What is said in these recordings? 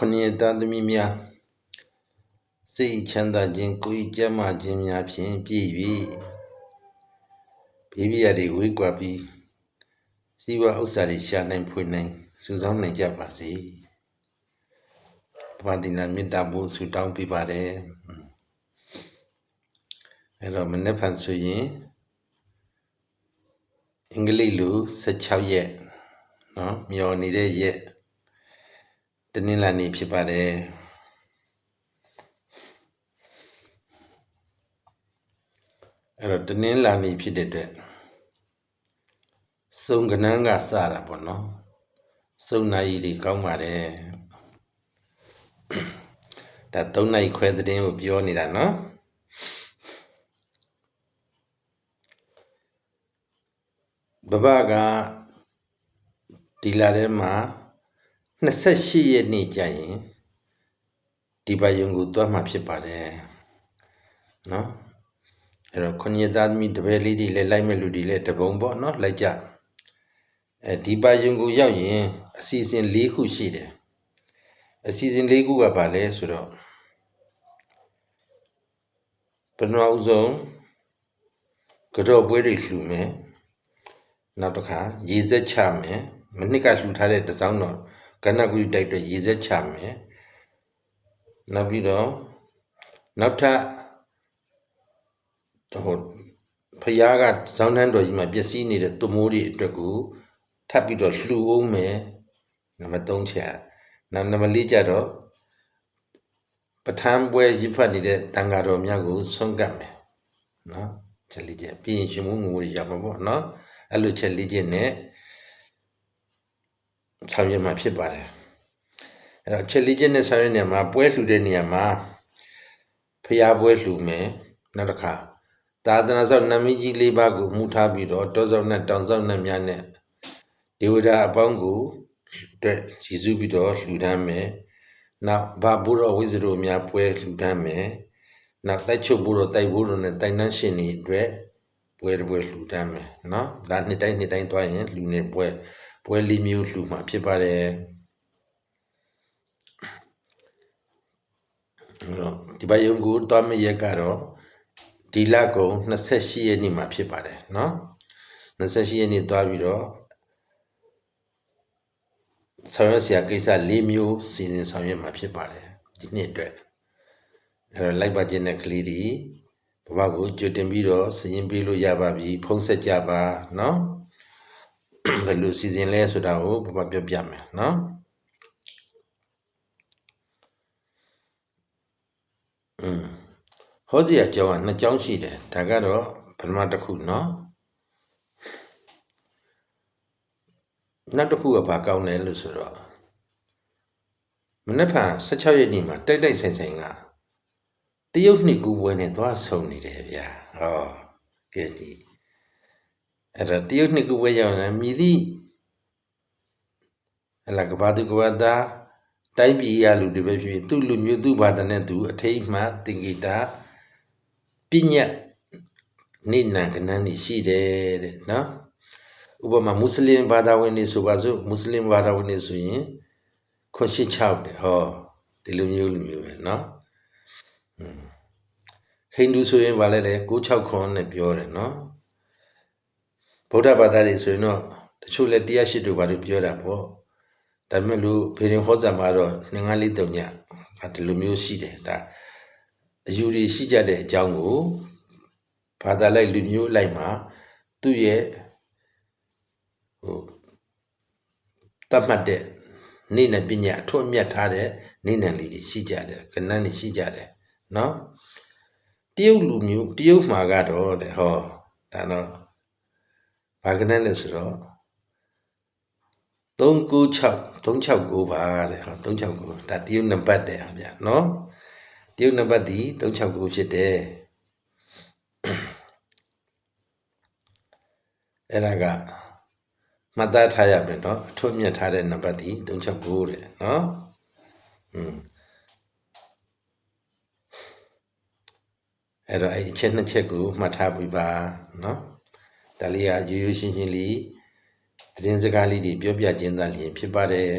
ခொနည်းသားသမီးများစိတ်ချမ်းသာခြင်းကိုယ်ကျန်းမာခြင်းများဖြင့်ပြည့်၍ဘေးပြာတွေဝေးကွာပြီးစီးပွားဥစ္စာတွေရှာနိုင်ဖွေနိုင်စုဆောင်းနိုင်ကြပါစေ။ဘာတိနာမေတ္တာပို့ဆုတောင်းပေးပါတယ်။အဲ့တော့မနေ့ဖန်ဆိုရင်အင်္ဂလိပ်လို16ရက်နော်မျောနေတဲ့ရက်တနင်္လာနေ့ဖြစ်ပါတယ်။အဲ့တော့တနင်္လာနေ့ဖြစ်တဲ့အတွက်စုံကနန်းကစတာပေါ့နော်စုံနာရီတွေကောင်းပါတယ်ဒါ3နာရီခွဲသတင်းကိုပြောနေတာနော်ဘဘကဒီလာထဲမှာ28ရက်နေ့ကြာရင်ဒီပါယုံကိုသွားမှာဖြစ်ပါတယ်နော်အဲ့တော့9ရက်သားသမီးတပည့်လေးတွေလည်းလိုက်မဲ့လူတွေလည်းတပုံပေါ့နော်လိုက်ကြဒီပါယုံကိုရောက်ရင်အစီအစဉ်၄ခုရှိတယ်အစီအစဉ်၄ခုကဘာလဲဆိုတော့ပထမဦးဆုံးကတော့ပွဲတွေလှူမယ်နောက်တစ်ခါရေစက်ချမယ်မနှစ်ကလှူထားတဲ့တစောင်းတော့ကဏ္ဍဂုတိုက်အတွက်ရေစက်ချမယ်နောက်ပြီးတော့နောက်ထပ်ဖယားကဇောင်းတန်းတော်ကြီးမှာပျက်စီးနေတဲ့သွမိုးတွေအတွက်ကိုထပ်ပြီးတော့လှူအောင်မယ်နံပါတ်3ချက်နံပါတ်4ကျတော့ပဋ္ဌာန်းပွဲရစ်ဖတ်နေတဲ့တန်ဃာတော်များကိုဆွမ်းကပ်မယ်နော်ချက်လေးချက်ပြီးရင်ရှင်မိုးငိုတွေရမှာပေါ့နော်အဲ့လိုချက်လေးချက်နဲ့ဆောင်ရွက်မှာဖြစ်ပါတယ်အဲ့တော့ချက်လေးချက်နဲ့ဆောင်ရွက်နေမှာပွဲလှူတဲ့နေရာမှာဖျားပွဲလှူမယ်နောက်တစ်ခါသာသနာ့ဆောင်နမီကြီး၄ပါးကိုမှုထားပြီးတော့တောဆောင်နဲ့တောင်ဆောင်နဲ့များနဲ့ဒေဝတာအပေါင်းကိုအတွက်ရည်စူးပြီးတော့လှူဒန်းမယ်နောက်ဘာဘုရောဝိဇ္ဇရိုများပွဲလှူဒန်းမယ်နောက်တိုက်ချုပ်ဘုရောတိုက်ဘုရောနဲ့တိုက်နှန်းရှင်တွေအတွက်ပွဲလှူဒန်းမယ်နော်ဒါနှစ်တိုင်းသွားရင်လှူနေပွဲ၄မျိုးလှူမှာဖြစ်ပါတယ်ဒီဘယုံကိုတွားမရက်ကတော့ဒီလကုန်28ရက်နေ့မှာဖြစ်ပါတယ်နော်28ရက်နေ့သွားပြီးတော့ဆောင်ရွက်စရာကိစ္စ၄မျိုးစီစဉ်ဆောင်ရွက်မှာဖြစ်ပါတယ်ဒီနှစ်အတွက်အဲ့တော့လိုက်ပါခြင်းတဲ့ကလေးတွေဘဝကိုကြိုတင်ပြီးတော့စရင်ပေးလို့ရပါပြီဖုံးဆက်ကြပါနော်ဘယ်လိုစီစဉ်လဲဆိုတာကိုဘဝပြောပြမယ်နော်ဟောစီအကြောင်းက2ကြောင်းရှိတယ်ဒါကတော့ပထမတစ်ခုနော်နောက်တစ်ခုကဘာကောင်းလဲလို့ဆိုတော့မနေ့က16ရက်နေ့မှာတိုက်ဆိုင်ကတရုတ်နှစ်ကူပွဲနဲ့သွားဆုံနေတယ်ဗျာဟောကဲဒီအဲ့ဒါတရုတ်နှစ်ကူပွဲရောက်နေမြည်သည့်အလကဘာသူကဘာသာတိုင်းပြည်ရလူတွေပဲဖြစ်သူ့လူမျိုးသူ့ဘာသာနဲ့သူအထိတ်မှသင်္ကေတပညာနိနံကနန်းရှိတယ်တဲ့နော်ဥပမာမွတ်စလင်ဘာသာဝင်တွေဆိုပါစို့မွတ်စလင်ဘာသာဝင်တွေဆိုရင်ခွန်ရှင်း6တယ်ဟောဒီလိုမျိုးပဲနော်ဟိန္ဒူဆိုရင်ဗာလဲလေ96ခွန်နဲ့ပြောတယ်နော်ဗုဒ္ဓဘာသာတွေဆိုရင်တော့တချို့လဲ108တို့ဘာလို့ပြောတာပေါ့ဒါပေမဲ့လို့ဖေရင်ဟောဇာမှာတော့2543ညဒီလိုမျိုးရှိတယ်ဒါအယူတွေရှိကြတဲ့အကြောင်းကိုဘာသာလိုက်လူမျိုးလိုက်မှာသူ့ရဲ့တတ်မှတ်တဲ့နေနဲ့ပညာအထွတ်အမြတ်ထားတဲ့နေနဲ့လေးတွေရှိကြတယ်ကဏ္ဍတွေရှိကြတယ်နော်တရုတ်လူမျိုးတရုတ်မှာကတော့တဲ့ဟောဒါတော့ဘာကဏ္ဍလဲဆိုတော့396ပါတဲ့ဟော369ဒါတရုတ်နံပါတ်တဲ့ဗျာနော်တရုတ်နံပါတ်ဒီ369ဖြစ်တယ်အဲ့ဒါကမှတ်သားထားရမယ်နော်အထွတ်မြတ်ထားတဲ့နံပါတ်ဒီ369တဲ့နော်အဲ့တော့အဲ့အချက်2ချက်ကိုမှတ်ထားပြီးပါနော်ဒါလေးကရိုးရိုးရှင်းလေးသတင်းစကားလေးတွေပြောပြခြင်းသာလျှင်ဖြစ်ပါတယ်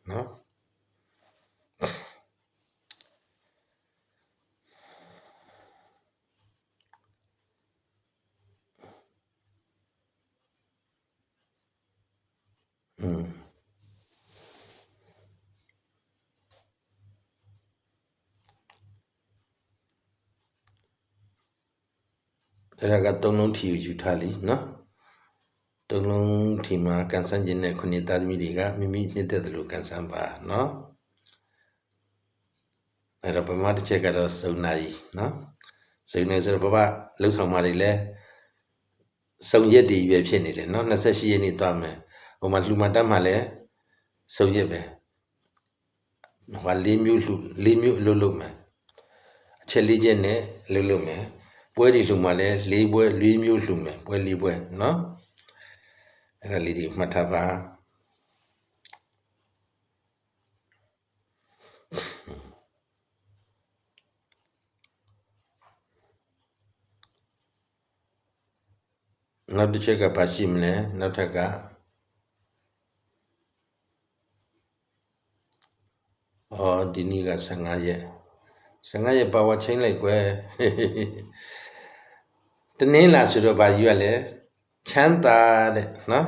နော် အဲ့ဒါကသုံးလုံးထီကိုယူထားလိနော်သုံးလုံးထီမှာကန်ဆန်းခြင်းနဲ့ခုနှစ်သားသမီးတွေကမိမိနှစ်သက်တယ်လို့ကန်ဆန်းပါနော်အဲ့တော့ပမာတစ်ချက်ကတော့စုံနိုင်နော်စုံနေဆိုတော့ဘဘလှုပ်ဆောင်မာတွေလဲစုံရက်တည်ရွယ်ဖြစ်နေတယ်နော်28ရက်နေ့သွားမယ်ဟိုမှာလှူမတက်မှာလဲစုံရက်ပဲဟို၄မျိုးလှူ၄မျိုးအလုပ်လုပ်မယ်အချက်၄ချက်နဲ့လုပ်မယ်ပွဲတွေလှူမှာလဲ၄ပွဲ၄မျိုးလှူမယ်ပွဲ၄ပွဲနော်အဲ့ဒါလေးတွေမှတ်ထားပါနောက်တစ်ချက်ကပါရှိမလဲနောက်ထက်ကဒီနေ့က15ရက်ပါဝါချင်းလိုက်ကွယ်တနင်္လာဆိုတော့ဗာယူရလဲချမ်းသာတဲ့နော်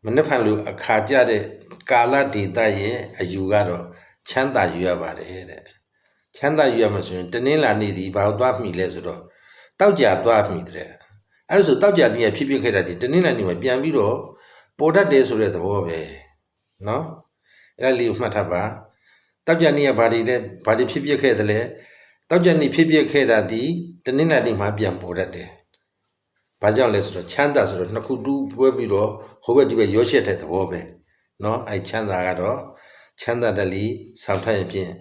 မနေ့ဖန်လို့အခါကြတဲ့ကာလဒေသရဲ့အယူကတော့ချမ်းသာယူရပါတယ်တဲ့ချမ်းသာယူရမှာဆိုရင်တနင်္လာနေ့ဒီဘာလို့သွားမိလဲဆိုတော့တောက်ကြသွားမိတဲ့အဲ့ဒါဆိုတောက်ကြနေ့ရဖြစ်ခဲ့တာဒီတနင်္လာနေ့မှာပြန်ပြီးတော့ပေါ်တတ်တယ်ဆိုတဲ့သဘောပဲနော်အဲ့ဒါလေးကိုမှတ်ထားပါတောက်ကြနေ့ကဘာတွေဖြစ်ခဲ့တယ်လဲတောက်ကြနေ့ဖြစ်ခဲ့တာဒီတနင်္လာနေ့မှာပြန်ပေါ်တတ်တယ်ဘာကြောင့်လဲဆိုတော့ချမ်းသာဆိုတော့နှစ်ခုတူးပွဲပြီးတော့ဟိုဘက်ဒီဘက်ရောရှက်တဲ့သဘောပဲเนาะအဲချမ်းသာကတော့ချမ်းသာတလီဆောက်ထားရင်ဖြင့်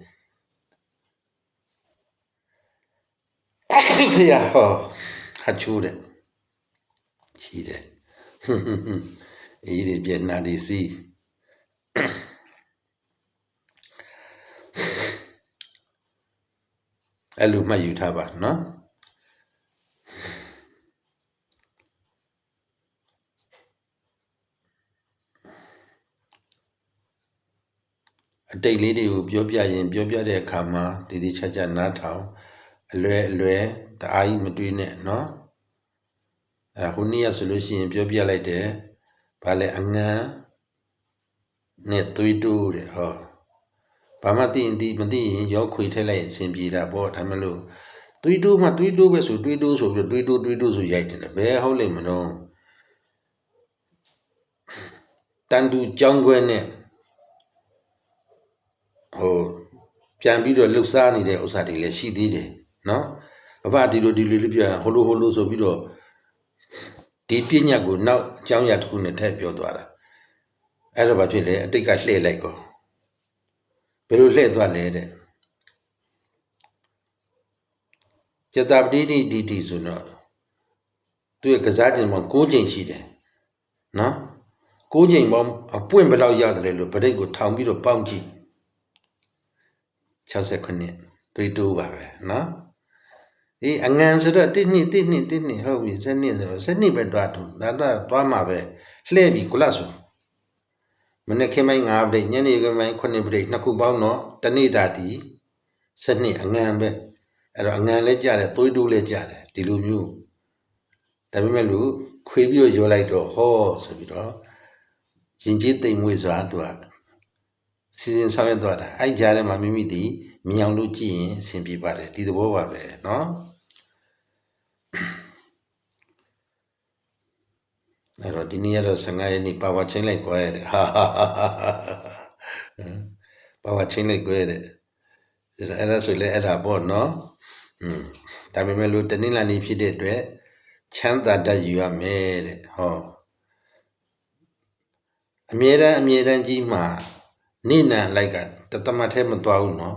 ဖေရဟောဟာချိုးတဲ့ရှိတယ်အေးဒီပြန်နာဒီစီအဲ့လိုမှတ်ယူထားပါเนาะအတိတ်လေးတွေကိုပြောပြရင်ပြောပြတဲ့အခါမှာတည်တည်ချာချာနားထောင်အလွယ်တအားကြီးမတွေးနဲ့เนาะဟိုနေ့ရဆိုလို့ရှိရင်ပြောပြလိုက်တယ်ဗာလဲအငန်းနဲ့သွေးတိုးတဲ့ဟောဘာမှသိရင်မသိရင်ရောခွေထည့်လိုက်ရင်အဆင်ပြေတာပေါ့ဒါမှမလို့သွေးတိုးမှသွေးတိုးပဲဆိုသွေးတိုးဆိုပြီးသွေးတိုးဆိုရိုက်တယ်ဘယ်ဟုတ်လိမ့်မလို့တန်တူကြောင်းခွဲနဲ့ဟိုပြန်ပြီးတော့လှုပ်ရှားနေတဲ့ဥစ္စာတွေလည်းရှိသေးတယ်နော်ဘဘဒီလိုလေးပြောဟိုလိုဆိုပြီးတော့ဒီပညာကိုနောက်အကြောင်းအရာတစ်ခုနဲ့ထည့်ပြောသွားတာအဲ့တော့ဘာဖြစ်လဲအတိတ်ကလှည့်လိုက်ကောဘယ်လိုလှည့်သွားလဲတဲ့ကျတာပတိဒီဆိုတော့သူရဲ့ကစားခြင်းပေါင်း6ချိန်ရှိတယ်နော်6ချိန်ပေါင်းအပွင့်ဘယ်လောက်ရတယ်လို့ဗဒိတ်ကိုထောင်ပြီးတော့ပေါင်းကြည့်69တွေးတိုးပါပဲနော်အေးအငံဆိုတော့1နှစ်ဟုတ်ပြီ7နှစ်ဆိုတော့7နှစ်ပဲတွားတူဒါတော့တွားမှာပဲလှည့်ပြီကုလားဆိုမနေ့ခင်ပိုင်း9ပြိညနေခင်းပိုင်း9ပြိနှစ်ခုပေါင်းတော့တနေ့တာဒီ7နှစ်အငံပဲအဲ့တော့အငံလည်းကြားတယ်သွေးတိုးလည်းကြားတယ်ဒီလိုမျိုးဒါပေမဲ့လို့ခွေးပြီးတော့ရောလိုက်တော့ဟောဆိုပြီးတော့ရင်ကျေးတိမ်မွေးစွာသူကစီစဉ်ဆောင်ရွက်သွားတာအဲ့ကြားထဲမှာမိမိဒီမြင်အောင်လို့ကြည့်ရင်အဆင်ပြေပါတယ်ဒီသဘောပါပဲเนาะအဲ့တော့ဒီနေ့ကတော့15ရက်နေ့ပါဝါချင်းလိုက်ကွဲတယ်ပါဝါချင်းလိုက်ကွဲတယ်အဲ့ဒါဆိုလေအဲ့ဒါပေါ့เนาะဒါပေမဲ့လို့တနင်္လာနေ့ဖြစ်တဲ့အတွက်ချမ်းသာတတ်ယူရမယ်တဲ့ဟောအမြဲတမ်းကြီးမှာနိနံလိုက်ကတသမတ်ထဲမသွားဘူးเนาะ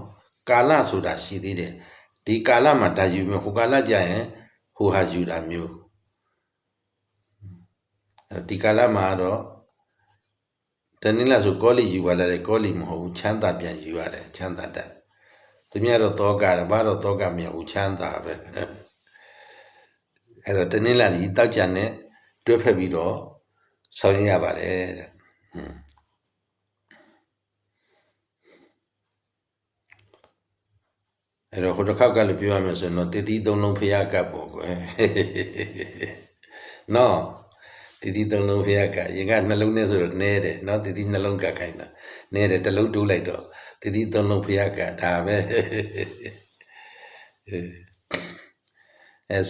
ကာလဆိုတာရှိသေးတယ်ဒီကာလမှာဓာတ်ယူမျိုးဟိုကာလကြရင်ဟိုဟာယူတာမျိုးဒီကာလမှာတော့တနင်္လာဆိုကောလီယူပါလားကောလီမဟုတ်ဘူးချမ်းသာပြန်ယူရတယ်ချမ်းသာတတ်သူများတော့တောကတယ်ဘာတော့တောကမရဘူးချမ်းသာပဲအဲ့တော့တနင်္လာကြီးတောက်ကြနဲ့တွဲဖက်ပြီးတော့ဆောင်ရပါတယ်တဲ့အဲ့တော့ဟိုတစ်ခေါက်ကလည်းပြောရမယ်ဆိုရင်တော့တတိသုံးလုံးဖျားကပ်ပေါ့ကွယ်နော်တတိသုံးလုံးဖျားကပ်ရင်ကနှလုံးနဲ့ဆိုတော့နဲတယ်နော်တတိနှလုံးကပ်ခိုင်းတာနဲတယ်တစ်လုံးတိုးလိုက်တော့တတိသုံးလုံးဖျားကပ်ဒါပဲ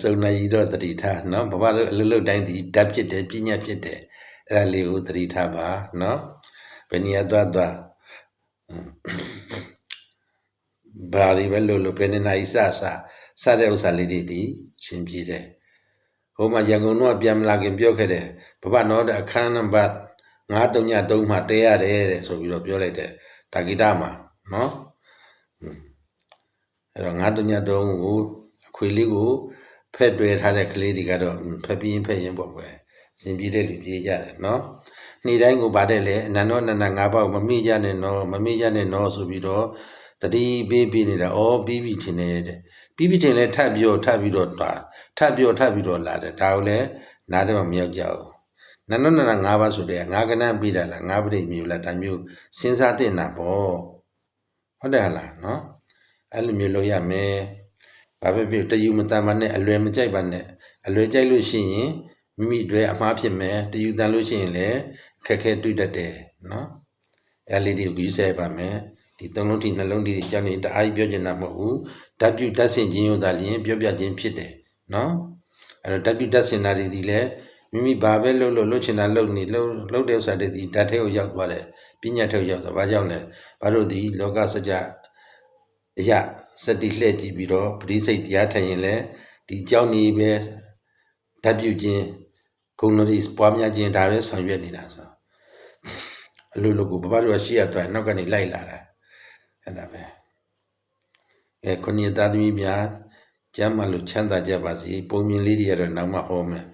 စုံနိုင်တော့တတိထားနော်ဘဘတို့အလုပ်လုပ်တိုင်းဒီဓာတ်ဖြစ်တယ်ပညာဖြစ်တယ်အဲ့ဒါလေးကိုတတိထားပါနော်ဘယ်နေရာသွားဘာတွေပဲလို့ဘယ်နေနာရီစတဲ့ဥစ္စာလေးတွေဒီရှင်းပြတယ်ဟိုမှာရန်ကုန်တော့ပြန်မလာခင်ပြောခဲ့တယ်ဘဘနော်တဲ့အခန်းနံပါတ်933မှာတဲရတယ်တဲ့ဆိုပြီးတော့ပြောလိုက်တယ်တာဂိတမှာနော်အဲ့တော့933ကိုအခွေလေးကိုဖက်တွဲထားတဲ့ကလေးတွေကတော့ဖက်ပြင်းဖက်ရင်ပေါ့ကွယ်စင်ပြေးတဲ့လူပြေးကြတယ်နော်နေ့တိုင်းကိုပါတယ်လေအနန္တောနန္ဒ၅ပါးမမိကြနဲ့နော်ဆိုပြီးတော့တတိပေးနေတာဩပြီးပြီထင်တယ်တဲ့ပြီးပြီထင်လဲထပ်ပြီးတော့ထပ်ပြီးတော့လာတယ်ဒါကိုလည်းနားထဲမှာမရောက်ကြဘူးနန္ဒနန္ဒ၅ပါးဆိုတဲ့ငါးကဏ္ဍပြီးတာလားငါးပရိမျိုးလားဒါမျိုးစဉ်းစားသင့်တာပေါ့ဟုတ်တယ်ဟလားနော်အဲ့လိုမျိုးလုပ်ရမယ်ဘာပဲဖြစ်တယူမတန်ပါနဲ့အလွယ်မကြိုက်ပါနဲ့အလွယ်ကြိုက်လို့ရှိရင်မိမိတွေ့အမှားဖြစ်မယ်တယူတန်လို့ရှိရင်လည်းခက်ခဲတွေ့တတ်တယ်နော်အဲ့လေးတွေကိုယူဆပါမယ်ဒီသုံးလုံးထိနှလုံးထိကြောင့်နေတအားပြောချင်တာမဟုတ်ဘူးဓာတ်ပြုဓာတ်ဆင်ခြင်းရောသာလျင်ပြောပြခြင်းဖြစ်တယ်နော်အဲ့တော့ဓာတ်ပြုဓာတ်ဆင်တာတွေဒီလည်းမိမိဘာပဲလုပ်ချင်တာလုပ်တဲ့ဥစ္စာတွေဒီဓာတ်ထဲကိုရောက်သွားတယ်ပညာထဲကိုရောက်သွားဘာကြောင့်လဲဘာလို့ဒီလောကစကြာအရာစတိလှည့်ကြည့်ပြီးတော့ပရိစိတ်တရားထိုင်ရင်လည်းဒီကြောင့်နေပဲဓာတ်ပြုခြင်းဂုဏ်တော်ပွားများခြင်းဒါပဲဆောင်ရွက်နေတာဆိုအလိုလိုကိုဘဘတို့ကရှိရတော့နောက်ကနေလိုက်လာတာအဲ့ဒါပဲခုနှစ်သားသမီးများကျမ်းမာလို့ချမ်းသာကြပါစေပုံမြင်လေးတွေကတော့နောက်မှဟောမယ်